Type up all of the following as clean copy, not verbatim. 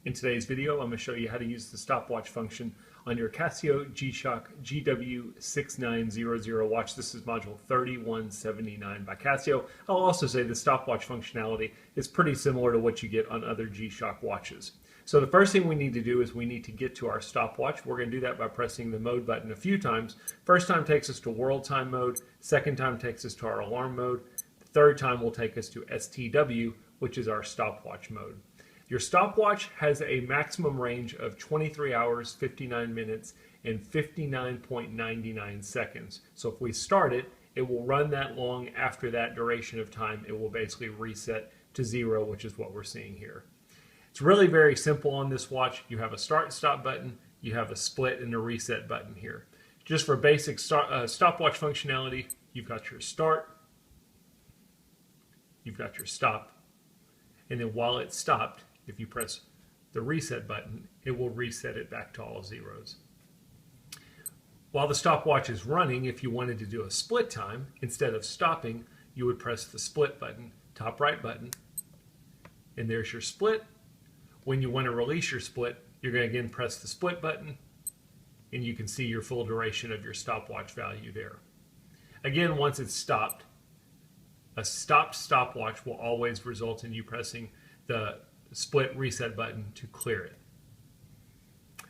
In today's video, I'm going to show you how to use the stopwatch function on your Casio G-Shock GW-6900 watch. This is module 3179 by Casio. I'll also say the stopwatch functionality is pretty similar to what you get on other G-Shock watches. So the first thing we need to do is we need to get to our stopwatch. We're going to do that by pressing the mode button a few times. First time takes us to world time mode. Second time takes us to our alarm mode. The third time will take us to STW, which is our stopwatch mode. Your stopwatch has a maximum range of 23 hours, 59 minutes, and 59.99 seconds. So if we start it, it will run that long. After that duration of time, it will basically reset to 0, which is what we're seeing here. It's really very simple on this watch. You have a start and stop button, you have a split and a reset button here. Just for basic stopwatch functionality, you've got your start, you've got your stop, and then while it's stopped, if you press the reset button, it will reset it back to all zeros. While the stopwatch is running, if you wanted to do a split time, instead of stopping, you would press the split button, top right button, and there's your split. When you want to release your split, you're going to again press the split button, and you can see your full duration of your stopwatch value there. Again, once it's stopped, a stopped stopwatch will always result in you pressing the split reset button to clear it.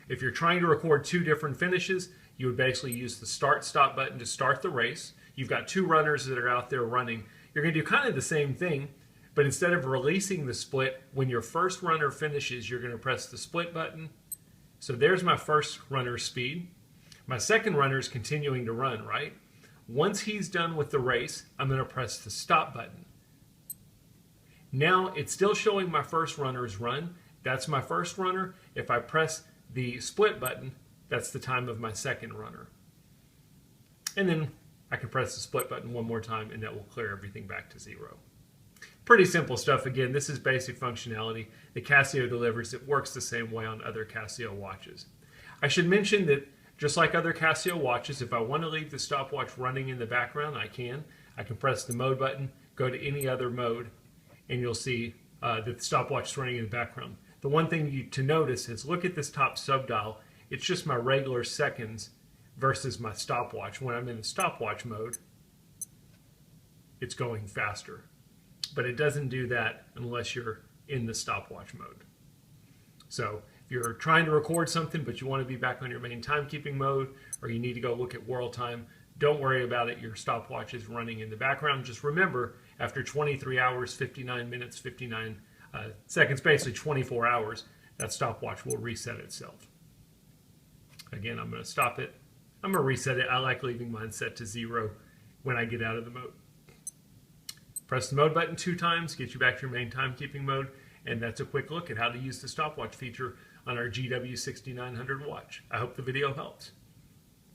If you're trying to record two different finishes, you would basically use the start stop button to start the race. You've got two runners that are out there running. You're going to do kind of the same thing, but instead of releasing the split, when your first runner finishes, you're going to press the split button. So there's my first runner's speed. My second runner is continuing to run, right? Once he's done with the race, I'm going to press the stop button. Now it's still showing my first runner's run. That's my first runner. If I press the split button, that's the time of my second runner. And then I can press the split button one more time and that will clear everything back to 0. Pretty simple stuff. Again, this is basic functionality that Casio delivers. It works the same way on other Casio watches. I should mention that just like other Casio watches, if I want to leave the stopwatch running in the background, I can. I can press the mode button, go to any other mode, and you'll see that the stopwatch is running in the background. The one thing to notice is look at this top subdial. It's just my regular seconds versus my stopwatch. When I'm in the stopwatch mode, it's going faster. But it doesn't do that unless you're in the stopwatch mode. So if you're trying to record something but you want to be back on your main timekeeping mode, or you need to go look at world time, don't worry about it. Your stopwatch is running in the background. Just remember, after 23 hours, 59 minutes, 59 seconds, basically 24 hours, that stopwatch will reset itself. Again, I'm going to stop it. I'm going to reset it. I like leaving mine set to 0 when I get out of the mode. Press the mode button 2 times, get you back to your main timekeeping mode, and that's a quick look at how to use the stopwatch feature on our GW-6900 watch. I hope the video helps.